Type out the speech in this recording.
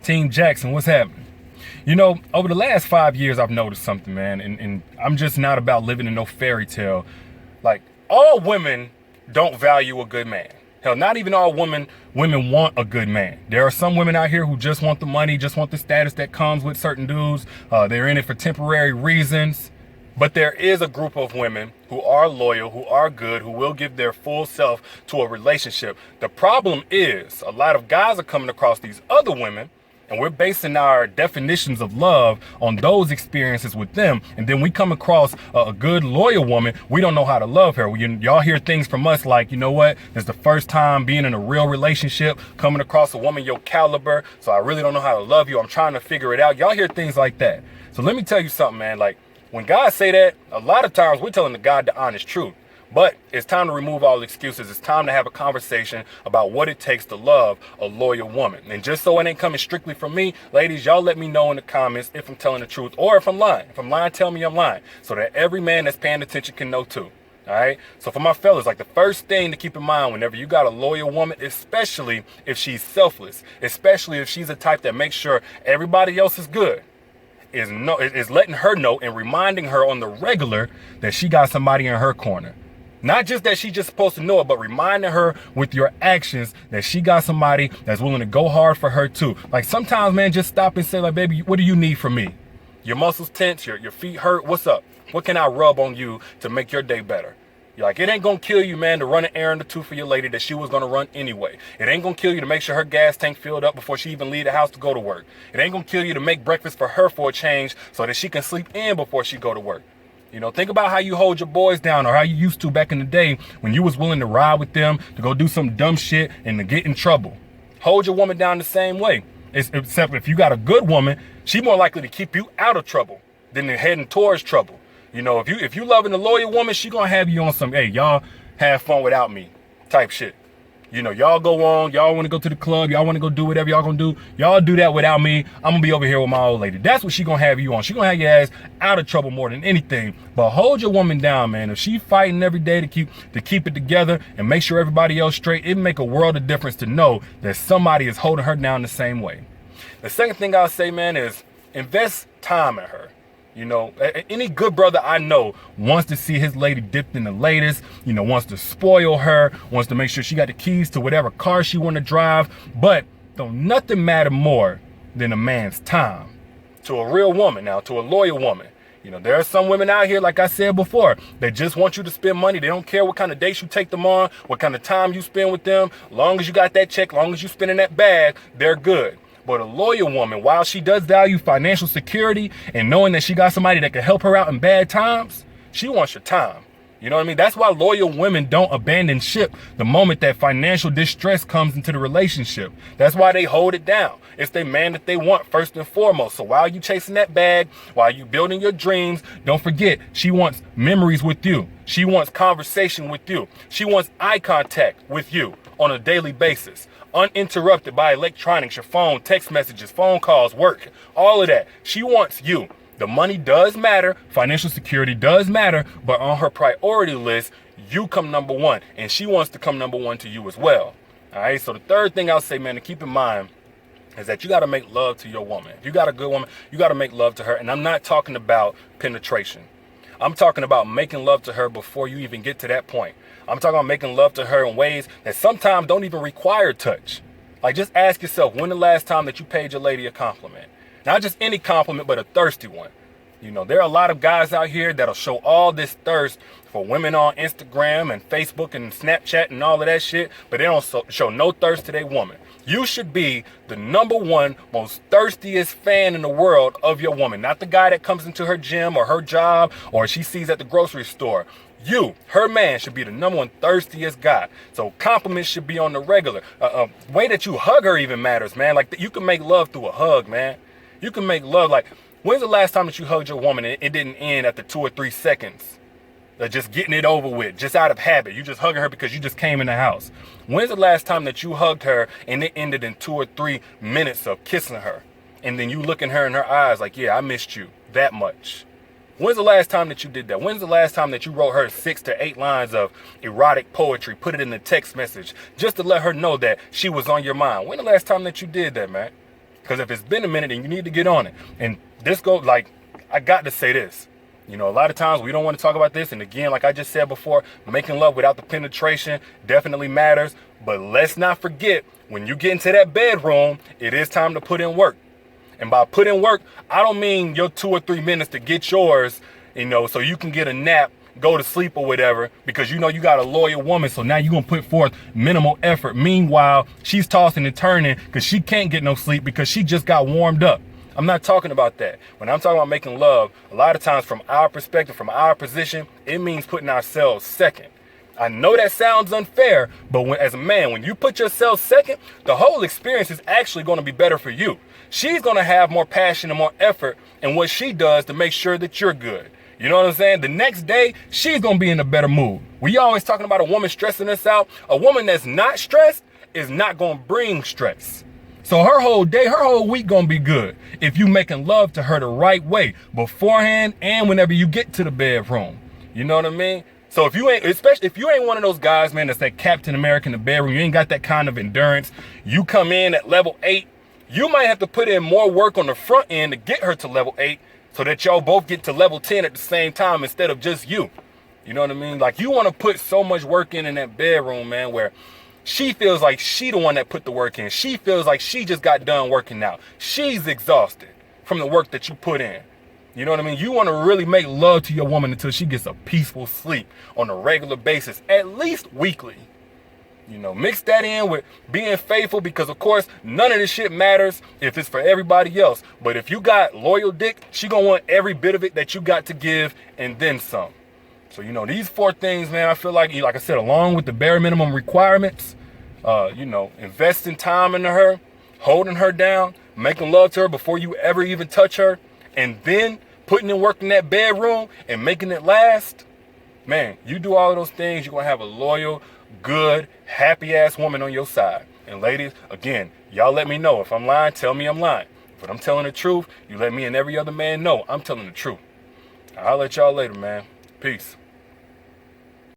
Team Jackson, what's happening? You know, over the last 5 years, I've noticed something, man, and I'm just not about living in no fairy tale. Like, all women don't value a good man. Hell, not even all women want a good man. There are some women out here who just want the money, just want the status that comes with certain dudes. They're in it for temporary reasons. But there is a group of women who are loyal, who are good, who will give their full self to a relationship. The problem is a lot of guys are coming across these other women, and we're basing our definitions of love on those experiences with them. And then we come across a good, loyal woman. We don't know how to love her. Y'all hear things from us like, you know what? It's the first time being in a real relationship, coming across a woman your caliber. So I really don't know how to love you. I'm trying to figure it out. Y'all hear things like that. So let me tell you something, man. Like, when guys say that, a lot of times we're telling the God the honest truth. But it's time to remove all excuses. It's time to have a conversation about what it takes to love a loyal woman. And just so it ain't coming strictly from me, ladies, y'all let me know in the comments if I'm telling the truth or if I'm lying. If I'm lying, tell me I'm lying so that every man that's paying attention can know too. All right. So for my fellas, like the first thing to keep in mind whenever you got a loyal woman, especially if she's selfless, especially if she's the type that makes sure everybody else is good, is letting her know and reminding her on the regular that she got somebody in her corner. Not just that she's just supposed to know it, but reminding her with your actions that she got somebody that's willing to go hard for her too. Like sometimes, man, just stop and say like, baby, what do you need from me? Your muscles tense, your feet hurt. What's up? What can I rub on you to make your day better? You're like, it ain't gonna kill you, man, to run an errand or two for your lady that she was gonna run anyway. It ain't gonna kill you to make sure her gas tank filled up before she even leave the house to go to work. It ain't gonna kill you to make breakfast for her for a change so that she can sleep in before she go to work. You know, think about how you hold your boys down or how you used to back in the day when you was willing to ride with them to go do some dumb shit and to get in trouble. Hold your woman down the same way. Except if you got a good woman, she more likely to keep you out of trouble than heading towards trouble. You know, if you loving a loyal woman, she gonna have you on some, hey, y'all have fun without me type shit. You know, y'all go on, y'all want to go to the club, y'all want to go do whatever y'all gonna do. Y'all do that without me. I'm gonna be over here with my old lady. That's what she gonna have you on. She gonna have your ass out of trouble more than anything. But hold your woman down, man. If she fighting every day to keep it together and make sure everybody else straight, it make a world of difference to know that somebody is holding her down the same way. The second thing I'll say, man, is invest time in her. You know, any good brother I know wants to see his lady dipped in the latest, you know, wants to spoil her, wants to make sure she got the keys to whatever car she want to drive. But don't nothing matter more than a man's time to a real woman. Now, to a loyal woman. You know, there are some women out here, like I said before, they just want you to spend money. They don't care what kind of dates you take them on, what kind of time you spend with them. Long as you got that check, long as you spend in that bag, they're good. But a loyal woman, while she does value financial security and knowing that she got somebody that can help her out in bad times, she wants your time. You know what I mean? That's why loyal women don't abandon ship the moment that financial distress comes into the relationship. That's why they hold it down. It's the man that they want first and foremost. So while you chasing that bag, while you building your dreams, don't forget, she wants memories with you. She wants conversation with you. She wants eye contact with you on a daily basis. Uninterrupted by electronics, your phone, text messages, phone calls, work, all of that. She wants you. The money does matter, financial security does matter, but on her priority list, you come number one, and she wants to come number one to you as well. All right, so the third thing I'll say, man, to keep in mind is that you got to make love to your woman. If you got a good woman, you got to make love to her, and I'm not talking about penetration. I'm talking about making love to her before you even get to that point. I'm talking about making love to her in ways that sometimes don't even require touch. Like, just ask yourself, when the last time that you paid your lady a compliment? Not just any compliment, but a thirsty one. You know, there are a lot of guys out here that'll show all this thirst for women on Instagram and Facebook and Snapchat and all of that shit, but they don't show no thirst to their woman. You should be the number one most thirstiest fan in the world of your woman, not the guy that comes into her gym or her job or she sees at the grocery store. You, her man, should be the number one thirstiest guy. So compliments should be on the regular. Way that you hug her even matters, man. Like, you can make love through a hug, man. You can make love. Like, when's the last time that you hugged your woman and it didn't end after 2 or 3 seconds? Just getting it over with, just out of habit. You just hugging her because you just came in the house. When's the last time that you hugged her and it ended in 2 or 3 minutes of kissing her? And then you looking her in her eyes like, yeah, I missed you that much. When's the last time that you did that? When's the last time that you wrote her 6 to 8 lines of erotic poetry, put it in the text message, just to let her know that she was on your mind? When the last time that you did that, man? Because if it's been a minute, then you need to get on it. And this goes, like, I got to say this. You know, a lot of times we don't want to talk about this. And again, like I just said before, making love without the penetration definitely matters. But let's not forget, when you get into that bedroom, it is time to put in work. And by put in work, I don't mean your 2 or 3 minutes to get yours, you know, so you can get a nap, go to sleep or whatever, because you know you got a loyal woman. So now you're going to put forth minimal effort. Meanwhile, she's tossing and turning because she can't get no sleep because she just got warmed up. I'm not talking about that. When I'm talking about making love, a lot of times from our perspective, from our position, it means putting ourselves second. I know that sounds unfair, but as a man, when you put yourself second, the whole experience is actually going to be better for you. She's going to have more passion and more effort in what she does to make sure that you're good. You know what I'm saying? The next day, she's going to be in a better mood. We always talking about a woman stressing us out. A woman that's not stressed is not going to bring stress. So her whole day, her whole week going to be good if you making love to her the right way beforehand and whenever you get to the bedroom. You know what I mean? So if you ain't, especially if you ain't one of those guys, man, that's that Captain America in the bedroom, you ain't got that kind of endurance, you come in at level 8, you might have to put in more work on the front end to get her to level 8 so that y'all both get to level 10 at the same time instead of just you. You know what I mean? Like, you want to put so much work in that bedroom, man, where she feels like she the one that put the work in. She feels like she just got done working out. She's exhausted from the work that you put in. You know what I mean? You want to really make love to your woman until she gets a peaceful sleep on a regular basis, at least weekly. You know, mix that in with being faithful, because of course, none of this shit matters if it's for everybody else. But if you got loyal dick, she gonna want every bit of it that you got to give and then some. So, you know, these 4 things, man, I feel like I said, along with the bare minimum requirements, you know, investing time into her, holding her down, making love to her before you ever even touch her, and then putting in work in that bedroom and making it last, man, you do all of those things, you're going to have a loyal, good, happy-ass woman on your side. And ladies, again, y'all let me know. If I'm lying, tell me I'm lying. But I'm telling the truth, you let me and every other man know I'm telling the truth. I'll let y'all later, man. Peace.